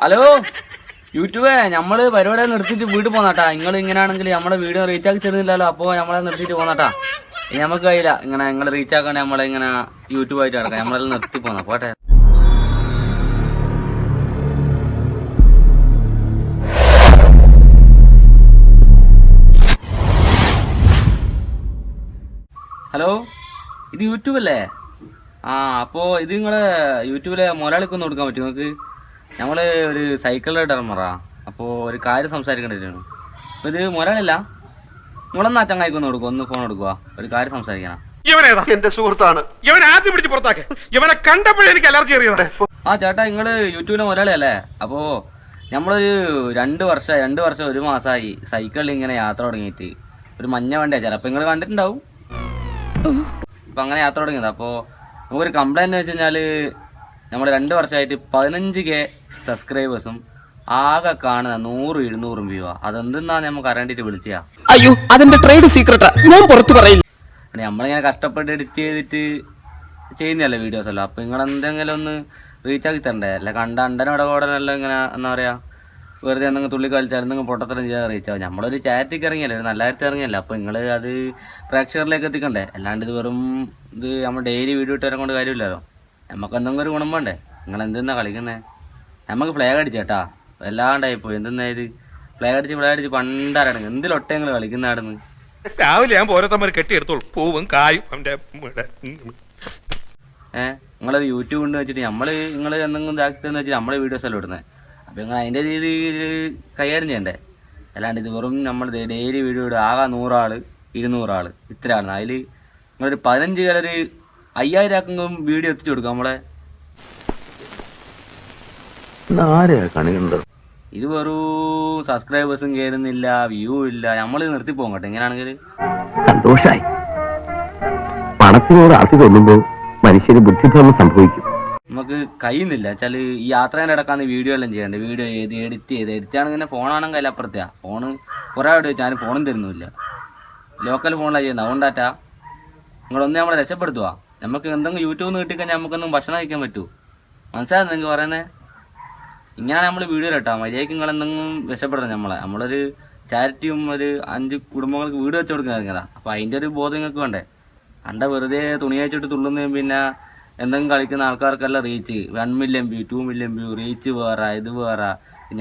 Hello യൂട്യൂബേ, നമ്മള് പരിപാടി നിർത്തിയിട്ട് വീട്ടിൽ പോന്നാട്ടാ. നിങ്ങൾ ഇങ്ങനെയാണെങ്കിൽ നമ്മളെ വീഡിയോ റീച്ച് ആക്കി തരുന്നില്ലല്ലോ. അപ്പോൾ നമ്മളെ നിർത്തിയിട്ട് പോന്നാട്ടാ. ഇനി നമുക്ക് കഴിയില്ല ഇങ്ങനെ നിങ്ങൾ റീച്ച് ആക്കാണ്ട് നമ്മളെ ഇങ്ങനെ യൂട്യൂബായിട്ട് കിടക്കാം. നമ്മളെല്ലാം നിർത്തി പോന്നാ പോട്ടെ. ഹലോ, ഇത് യൂട്യൂബ് അല്ലേ? അപ്പോൾ ഇത് നിങ്ങളെ യൂട്യൂബിലെ മുതലാളിക്കൊന്ന് കൊടുക്കാൻ പറ്റും നിങ്ങൾക്ക്? നമ്മൾ ഒരു സൈക്കിളിൻ്റെ ഡർമറാ. അപ്പോൾ ഒരു കാര്യം സംസാരിക്കേണ്ടതാണ്. അപ്പോൾ ഇത് മുതലാളില്ല, നിങ്ങളൊന്ന് ചങ്ങായിക്കൊന്ന് കൊടുക്കുക, ഒന്ന് ഫോൺ എടുക്കുക, ഒരു കാര്യം സംസാരിക്കണം. ഇവനേതാ? എന്റെ സുഹൃത്താണ്. ഇവൻ ആദ്യം പിടിച്ച് പുറത്താക്കെ. ഇവനെ കണ്ടപ്പോഴേ എനിക്ക് അലർജി അറിയാതെ. ചേട്ടാ, നിങ്ങൾ യൂട്യൂബിലെ മുതലാളി അല്ലേ? അപ്പോൾ നമ്മളൊരു 2 വർഷം 1 മാസമായി സൈക്കിളിൽ ഇങ്ങനെ യാത്ര തുടങ്ങിയിട്ട്. ഒരു മഞ്ഞ വണ്ടിയാണ്, ചിലപ്പോൾ നിങ്ങൾ കണ്ടിട്ടുണ്ടാവും. അപ്പം അങ്ങനെ യാത്ര തുടങ്ങിയത്. അപ്പോൾ നമുക്കൊരു കംപ്ലൈൻറ്റ് വെച്ച് കഴിഞ്ഞാൽ നമ്മൾ 2 വർഷമായിട്ട് 15K സബ്സ്ക്രൈബേഴ്സും ആകെ കാണുന്ന 100-200 വ്യൂ. അതെന്തെന്നാ നമുക്ക് അറിയേണ്ടിട്ട് വിളിച്ചാ. അയ്യോ, അതിന്റെ ട്രേഡ് സീക്രട്ടാ, ഞാൻ പുറത്തു പറയില്ല. നമ്മളിങ്ങനെ കഷ്ടപ്പെട്ട് എഡിറ്റ് ചെയ്തിട്ട് ചെയ്യുന്നതല്ലേ വീഡിയോസ് എല്ലാം. അപ്പോൾ നിങ്ങൾ എന്തെങ്കിലും ഒന്ന് റീച്ച് ആക്കി തരണ്ടേ? അല്ല കണ്ട അണ്ടനും ഇടപാടനെല്ലാം ഇങ്ങനെ എന്താ പറയുക, വെറുതെ എന്തെങ്കിലും തുള്ളി കളിച്ചാൽ എന്തെങ്കിലും പൊട്ടത്തരം ചെയ്യാൻ റീച്ച് ആവും. നമ്മളൊരു ചാരിറ്റിക്ക് ഇറങ്ങിയല്ലേ, ഒരു നല്ല കാര്യത്തിൽ ഇറങ്ങിയല്ലേ. അപ്പോൾ നിങ്ങൾ അത് പ്രേക്ഷകരിലേക്ക് എത്തിക്കണ്ടേ? അല്ലാണ്ട് ഇത് വെറും ഇത് നമ്മൾ ഡെയിലി വീഡിയോ ഇട്ടവരെ കൊണ്ട് കാര്യമില്ലല്ലോ. നമുക്ക് എന്തെങ്കിലും ഒരു ഗുണം വേണ്ടേ? നിങ്ങൾ എന്തെന്നാ കളിക്കുന്നത്? നമുക്ക് ഫ്ലാഗ് അടിച്ചേട്ടാ, വല്ലാണ്ടായി പോയി. എന്തെന്നാ ഇത് ഫ്ലാഗ് അടിച്ച് പണ്ടാരടങ്ങ് എന്തിലൊട്ടെ നിങ്ങൾ കളിക്കുന്ന ആടുന്ന്. രാവിലെ ഞാൻ ഓരോരുത്തന്മാർ കെട്ടിയെടുത്തോളൂ, പൂവും കായും. നിങ്ങളത് യൂട്യൂബ് കൊണ്ട് വെച്ചിട്ട് നിങ്ങൾ എന്തെങ്കിലും ഇതാക്കിയെന്ന് വെച്ചിട്ട് നമ്മളെ വീഡിയോസ് എല്ലാം ഇടുന്നത്. അപ്പോൾ നിങ്ങൾ അതിൻ്റെ രീതിയിൽ കൈകാര്യം ചെയ്യണ്ടേ? അല്ലാണ്ട് ഇത് വെറും നമ്മൾ ഡെയിലി വീഡിയോ ഇടുക. ആകെ 100 ആൾ 200 ആൾ ഇത്രയാണ്. അതിൽ നിങ്ങളൊരു 15 ഒരു 5000 ആക്കെങ്കിലും വീഡിയോ എത്തിച്ചു കൊടുക്കുക നമ്മളെ. ഇത് വെറും സബ്സ്ക്രൈബേഴ്സും കയറുന്നില്ല, വ്യൂ ഇല്ല. നമ്മൾ നിർത്തി പോകും കേട്ടോ ഇങ്ങനെയാണെങ്കിൽ. സന്തോഷായി. പണത്തിനോട് ആർത്തി തോന്നുമ്പോൾ മനുഷ്യന് ബുദ്ധിഭ്രമം സംഭവിക്കും. നമുക്ക് കഴിയുന്നില്ല വെച്ചാൽ ഈ യാത്രേൻ്റെ ഇടക്കാന്ന് വീഡിയോ എല്ലാം ചെയ്യണ്ടേ. വീഡിയോ എഡിറ്റ് ആണെങ്കിൽ ഫോണാണെങ്കിൽ അതിലപ്പുറത്തെയാണ്. ഫോണ് കുറേ ആയിട്ട് വെച്ചാൽ ആരും ഫോണും തരുന്നില്ല. ലോക്കൽ ഫോണിലാണ് ചെയ്യുന്നത്. അതുകൊണ്ടാറ്റാ നിങ്ങളൊന്ന് നമ്മളെ രക്ഷപ്പെടുത്തുക. നമുക്ക് എന്തെങ്കിലും യൂട്യൂബിൽ നിന്ന് കിട്ടിക്കഴിഞ്ഞാൽ നമുക്കൊന്നും ഭക്ഷണം കഴിക്കാൻ പറ്റൂ. മനസ്സിലാകുന്നു നിങ്ങൾ പറയുന്നത്? ഇങ്ങനെ നമ്മൾ വീഡിയോ ഇട്ടാ മര്യാദയ്ക്ക് നിങ്ങൾ എന്തെങ്കിലും രക്ഷപ്പെടണം. നമ്മളൊരു ചാരിറ്റിയും ഒരു 5 കുടുംബങ്ങൾക്ക് വീട് വെച്ച് കൊടുക്കുന്നതാണ്. അപ്പോൾ അതിൻ്റെ ഒരു ബോധം നിങ്ങൾക്ക് വേണ്ടേ? കണ്ട വെറുതെ തുണി അയച്ചിട്ട് തുള്ളുന്നതും പിന്നെ എന്തെങ്കിലും കളിക്കുന്ന ആൾക്കാർക്കെല്ലാം reach 1 million view 2 million view reach വേറെ ഇത് വേറെ.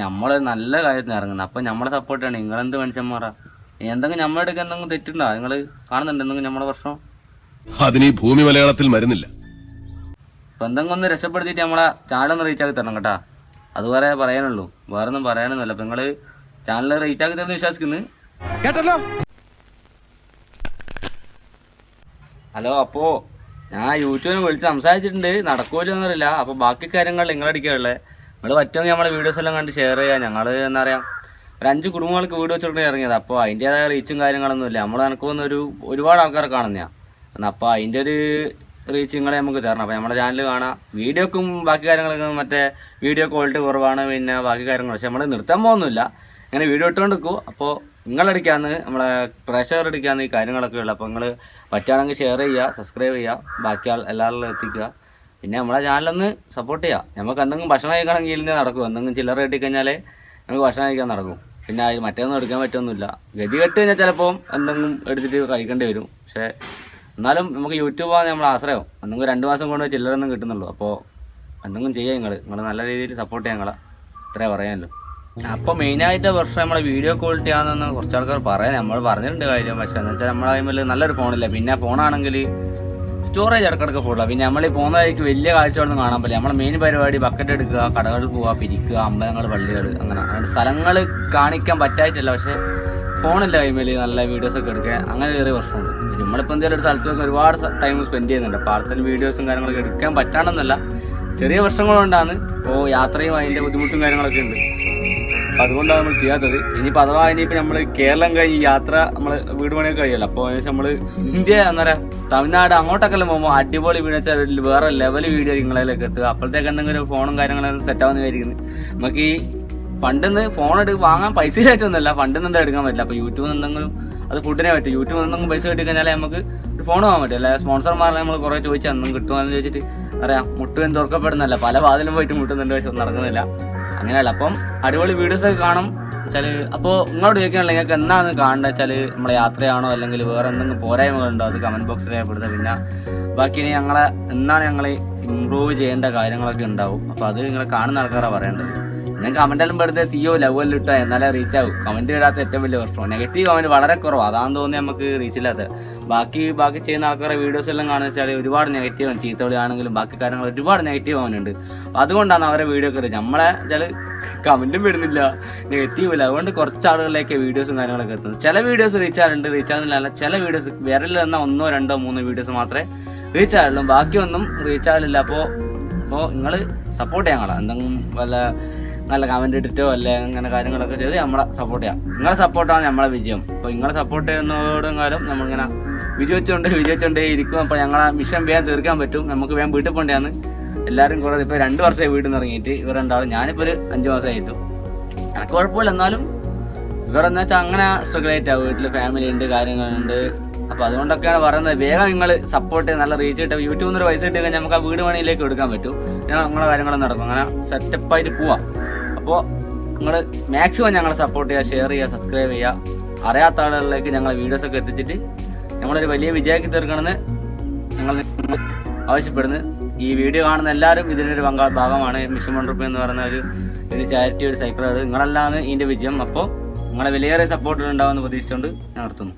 നമ്മൾ നല്ല കാര്യത്തിന് ഇറങ്ങുന്നത്. അപ്പം നമ്മളെ സപ്പോർട്ടാണ്. നിങ്ങളെന്ത് മനുഷ്യന്മാരാ? എന്തെങ്കിലും നമ്മുടെ അടുക്ക് എന്തെങ്കിലും തെറ്റുണ്ടോ? നിങ്ങൾ കാണുന്നുണ്ട് എന്തെങ്കിലും നമ്മുടെ പ്രശ്നം? അതിന് ഭൂമി മലയാളത്തിൽ മരുന്നില്ല. അപ്പം എന്തെങ്കിലും ഒന്ന് രക്ഷപ്പെടുത്തിയിട്ട് നമ്മളെ ചാനലൊന്ന് റീച്ചാക്കി തരണം കേട്ടാ. അതുവരെ പറയാനുള്ളൂ, വേറെ ഒന്നും പറയാനൊന്നുമല്ല. അപ്പം നിങ്ങൾ ചാനൽ റീച്ചാക്കി തരുന്ന വിശ്വസിക്കുന്നു കേട്ടല്ലോ. ഹലോ, അപ്പോൾ ഞാൻ യൂട്യൂബിന് വിളിച്ച് സംസാരിച്ചിട്ടുണ്ട്. നടക്കുമല്ലോ എന്നറിയില്ല. അപ്പോൾ ബാക്കി കാര്യങ്ങൾ നിങ്ങളടിക്കാനുള്ളത്. നിങ്ങൾ പറ്റുമെങ്കിൽ നമ്മളെ വീഡിയോസ് എല്ലാം കണ്ട് ഷെയർ ചെയ്യുക. ഞങ്ങൾ എന്താ പറയുക, ഒരു 5 കുടുംബങ്ങൾക്ക് വീഡിയോ വെച്ചിട്ട് ഇറങ്ങിയത്. അപ്പോൾ അതിൻ്റേതായ റീച്ചും കാര്യങ്ങളൊന്നുമില്ല. നമ്മൾ നടക്കുമെന്ന് ഒരുപാട് ആൾക്കാരെ കാണുന്നതാണ്. അപ്പോൾ അതിൻ്റെ ഒരു റീച്ച് നിങ്ങളെ നമുക്ക് തരണം. അപ്പോൾ നമ്മുടെ ചാനൽ കാണാം. വീഡിയോക്കും ബാക്കി കാര്യങ്ങളൊക്കെ മറ്റേ വീഡിയോ ക്വാളിറ്റി കുറവാണ്, പിന്നെ ബാക്കി കാര്യങ്ങൾ. പക്ഷെ നമ്മൾ നിർത്താൻ പോകുന്നില്ല, ഇങ്ങനെ വീഡിയോ ഇട്ടുകൊണ്ട് നിൽക്കും. അപ്പോൾ നിങ്ങളടിക്കാന്ന് നമ്മളെ പ്രേക്ഷകർ അടിക്കാന്ന് ഈ കാര്യങ്ങളൊക്കെ ഉള്ളു. അപ്പോൾ നിങ്ങൾ പറ്റുകയാണെങ്കിൽ ഷെയർ ചെയ്യുക, സബ്സ്ക്രൈബ് ചെയ്യുക, ബാക്കി എല്ലാവരിലും എത്തിക്കുക. പിന്നെ നമ്മളെ ചാനലൊന്ന് സപ്പോർട്ട് ചെയ്യുക. നമുക്ക് എന്തെങ്കിലും ഭക്ഷണം കഴിക്കണമെങ്കിൽ ഇതിൽ നടക്കും. എന്തെങ്കിലും ചില്ലറ കിട്ടിക്കഴിഞ്ഞാൽ നമുക്ക് ഭക്ഷണം കഴിക്കാൻ നടക്കും. പിന്നെ അത് മറ്റൊന്നും എടുക്കാൻ പറ്റുമൊന്നുമില്ല. ഗതി കെട്ട് കഴിഞ്ഞാൽ ചിലപ്പോൾ എന്തെങ്കിലും എടുത്തിട്ട് കഴിക്കേണ്ടി വരും. പക്ഷേ എന്നാലും നമുക്ക് യൂട്യൂബാണ് നമ്മളെ ആശ്രയം. എന്തെങ്കിലും 2 മാസം കൊണ്ട് ചില്ലറൊന്നും കിട്ടുന്നുള്ളൂ. അപ്പോൾ എന്തെങ്കിലും ചെയ്യുക. നിങ്ങൾ നല്ല രീതിയിൽ സപ്പോർട്ട് ചെയ്യാം. നിങ്ങളെ ഇത്രേ പറയാമല്ലോ. അപ്പോൾ മെയിനായിട്ട് വർഷം നമ്മളെ വീഡിയോ ക്വാളിറ്റി ആണെന്ന് കുറച്ച് ആൾക്കാർ പറയാം. നമ്മൾ പറഞ്ഞിട്ടുണ്ട് കാര്യം. പക്ഷേ എന്ന് വെച്ചാൽ നമ്മളെ കൈമിൽ നല്ലൊരു ഫോണില്ല. പിന്നെ ഫോണാണെങ്കിൽ സ്റ്റോറേജ് ഇടക്കിടക്ക് ഫുള്ളാ. പിന്നെ നമ്മൾ ഈ പോകുന്ന വഴിക്ക് വലിയ കാഴ്ചകളൊന്നും കാണാൻ പറ്റില്ല. നമ്മളെ മെയിൻ പരിപാടി ബക്കറ്റ് എടുക്കുക, കടകളിൽ പോവുക, പിരിക്കുക, അമ്പലങ്ങൾ, പള്ളികൾ, അങ്ങനെ അതുകൊണ്ട് സ്ഥലങ്ങൾ കാണിക്കാൻ പറ്റായിട്ടില്ല. പക്ഷേ ഫോണില്ല കൈമിൽ നല്ല വീഡിയോസൊക്കെ എടുക്കാൻ. അങ്ങനെ ചെറിയ പ്രശ്നമുണ്ട്. നമ്മളിപ്പോൾ എന്തെങ്കിലും ഒരു സ്ഥലത്തൊക്കെ ഒരുപാട് ടൈം സ്പെൻഡ് ചെയ്യുന്നുണ്ട്. അപ്പോൾ അടുത്ത വീഡിയോസും കാര്യങ്ങളൊക്കെ എടുക്കാൻ പറ്റാണെന്നല്ല, ചെറിയ പ്രശ്നങ്ങളുണ്ടാണ്. ഇപ്പോൾ യാത്രയും അതിൻ്റെ ബുദ്ധിമുട്ടും കാര്യങ്ങളൊക്കെ ഉണ്ട്. അതുകൊണ്ടാണ് നമ്മൾ ചെയ്യാത്തത്. ഇനിയിപ്പോൾ അഥവാ ഇനിയിപ്പോൾ നമ്മൾ കേരളം കഴിഞ്ഞ് യാത്ര നമ്മൾ വീട് പണിയൊക്കെ കഴിയല്ലോ. അപ്പോൾ ഏകദേശം നമ്മൾ ഇന്ത്യ എന്താ പറയുക, തമിഴ്നാട് അങ്ങോട്ടൊക്കെ പോകുമ്പോൾ അടിപൊളി വീഡിയോ വെച്ചാൽ വേറെ ലെവൽ വീഡിയോ നിങ്ങളിലേക്ക് എത്തുക. അപ്പോഴത്തേക്ക് എന്തെങ്കിലും ഫോണും കാര്യങ്ങളൊക്കെ സെറ്റാവുന്ന വിചാരിക്കുന്നത്. നമുക്ക് ഈ ഫണ്ടിൽ നിന്ന് ഫോൺ വാങ്ങാൻ പൈസ ഇല്ലായിട്ടൊന്നുമല്ല, ഫണ്ടിൽ നിന്ന് എടുക്കാൻ പറ്റില്ല. അപ്പോൾ യൂട്യൂബിൽ നിന്ന് എന്തെങ്കിലും അത് ഫുഡിനെ പറ്റും. യൂട്യൂബിൽ നിന്നെങ്കിലും പൈസ കിട്ടിക്കഴിഞ്ഞാൽ നമുക്ക് ഒരു ഫോൺ വാങ്ങാൻ പറ്റും. അല്ല സ്പോൺസർമാരെ നമ്മൾ കുറേ ചോദിച്ചാൽ ഒന്നും കിട്ടുമെന്ന് ചോദിച്ചിട്ട് അറിയാം മുട്ടും തുറക്കപ്പെടുന്നല്ല. പല വാതിലും പോയിട്ട് മുട്ടുന്നുണ്ട്, പക്ഷെ ഒന്നും നടക്കുന്നില്ല. അങ്ങനെയല്ല. അപ്പം അടിപൊളി വീഡിയോസൊക്കെ കാണും വെച്ചാൽ. അപ്പോൾ നിങ്ങളോട് ചോദിക്കാനുള്ള നിങ്ങൾക്ക് എന്നാണ് കാണേണ്ടത് വെച്ചാൽ നമ്മളെ യാത്രയാണോ അല്ലെങ്കിൽ വേറെ എന്തെങ്കിലും പോരായ്മകളുണ്ടോ അത് കമൻറ്റ് ബോക്സിൽ രേഖപ്പെടുത്തുക. പിന്നെ ബാക്കി ഇനി ഞങ്ങളെ എന്നാണ് ഞങ്ങൾ ഇമ്പ്രൂവ് ചെയ്യേണ്ട കാര്യങ്ങളൊക്കെ ഉണ്ടാവും. അപ്പോൾ അത് നിങ്ങൾ കാണുന്ന ആൾക്കാരാണ് പറയേണ്ടത്. ഞാൻ കമൻറ്റെല്ലാം പെടുത്ത തീയോ ലവെല്ലാം ഇട്ടോ എന്നാലേ റീച്ച് ആവും. കമൻറ്റ് വരാത്ത ഏറ്റവും വലിയ പ്രശ്നമാണ്. നെഗറ്റീവ് കമൻറ്റ് വളരെ കുറവാണ്. അതാണെന്ന് തോന്നി നമുക്ക് റീച്ച് ഇല്ലാത്തത്. ബാക്കി ചെയ്യുന്ന ആൾക്കാരുടെ വീഡിയോസ് എല്ലാം കാണുന്ന വെച്ചാൽ ഒരുപാട് നെഗറ്റീവ് ആണ്. ചീത്തവിളി ആണെങ്കിലും ബാക്കി കാര്യങ്ങൾ ഒരുപാട് നെഗറ്റീവ് ആവുന്നുണ്ട്. അപ്പോൾ അതുകൊണ്ടാണ് അവരെ വീഡിയോ ഒക്കെ നമ്മളെ വെച്ചാൽ കമൻറ്റും വരുന്നില്ല, നെഗറ്റീവ് ഇല്ല. അതുകൊണ്ട് കുറച്ച് ആളുകളിലേക്ക് വീഡിയോസും കാര്യങ്ങളൊക്കെ എത്തുന്നത്. ചില വീഡിയോസ് റീച്ച് ആകുന്നുണ്ട്, റീച്ച് ആകുന്നില്ല. ചില വീഡിയോസ് വിരലിൽ വന്ന 1, 2, 3 വീഡിയോസ് മാത്രമേ റീച്ച് ആയുള്ളൂ, ബാക്കിയൊന്നും റീച്ച് ആകില്ല. അപ്പോൾ നിങ്ങൾ സപ്പോർട്ട് ചെയ്യാൻ എന്തെങ്കിലും വല്ല നല്ല കമൻറ്റ് ഇട്ടിട്ടോ അല്ലെ അങ്ങനെ കാര്യങ്ങളൊക്കെ ചെയ്ത് നമ്മളെ സപ്പോർട്ട് ചെയ്യാം. നിങ്ങളെ സപ്പോർട്ടാണ് നമ്മളെ വിജയം. അപ്പോൾ നിങ്ങളെ സപ്പോർട്ട് ചെയ്യുന്നതോടും കാലം നമ്മളിങ്ങനെ വിജയിച്ചുകൊണ്ടേ ഇരിക്കും. അപ്പോൾ ഞങ്ങളെ മിഷൻ വേഗം തീർക്കാൻ പറ്റും. നമുക്ക് വേഗം വീട്ടിൽ പോകേണ്ടതാണ്. എല്ലാവരും കുറേ ഇപ്പോൾ 2 വർഷമായി വീട്ടിൽ നിന്ന് ഇറങ്ങിയിട്ട്. ഇവർ രണ്ടാളും ഞാനിപ്പോൾ ഒരു 5 മാസമായിട്ടു. എനിക്ക് കുഴപ്പമില്ല. എന്നാലും ഇവരെന്ന് വെച്ചാൽ അങ്ങനെ സ്ട്രഗിൾ ആയിട്ടാണ്. വീട്ടിൽ ഫാമിലി ഉണ്ട്, കാര്യങ്ങളുണ്ട്. അപ്പോൾ അതുകൊണ്ടൊക്കെയാണ് പറയുന്നത് വേഗം നിങ്ങൾ സപ്പോർട്ട് ചെയ്ത് നല്ല റീച്ച് കിട്ടും. യൂട്യൂബിൽ നിന്ന് ഒരു പൈസ കിട്ടി കഴിഞ്ഞാൽ നമുക്ക് ആ വീട് പണിയിലേക്ക് എടുക്കാൻ പറ്റും. നിങ്ങളെ കാര്യങ്ങളും നടക്കും. അങ്ങനെ സെറ്റപ്പായിട്ട് പോവാം. അപ്പോൾ നിങ്ങൾ മാക്സിമം ഞങ്ങളെ സപ്പോർട്ട് ചെയ്യുക, ഷെയർ ചെയ്യുക, സബ്സ്ക്രൈബ് ചെയ്യുക. അറിയാത്ത ആളുകളിലേക്ക് ഞങ്ങളെ വീഡിയോസൊക്കെ എത്തിച്ചിട്ട് നമ്മളൊരു വലിയ വിജയമാക്കി തീർക്കണമെന്ന് ഞങ്ങൾ ആവശ്യപ്പെടുന്നു. ഈ വീഡിയോ കാണുന്ന എല്ലാവരും ഇതിനൊരു ഭാഗമാണ്. മിഷൻ 1 റുപ്പി എന്ന് പറയുന്ന ഒരു ചാരിറ്റി, ഒരു സൈക്കിൾ. നിങ്ങളെല്ലാം ഇതിൻ്റെ വിജയം. അപ്പോൾ നിങ്ങളെ വലിയേറെ സപ്പോർട്ട് ഉണ്ടാവുമെന്ന് പ്രതീക്ഷിച്ചുകൊണ്ട് ഞാൻ നിർത്തുന്നു.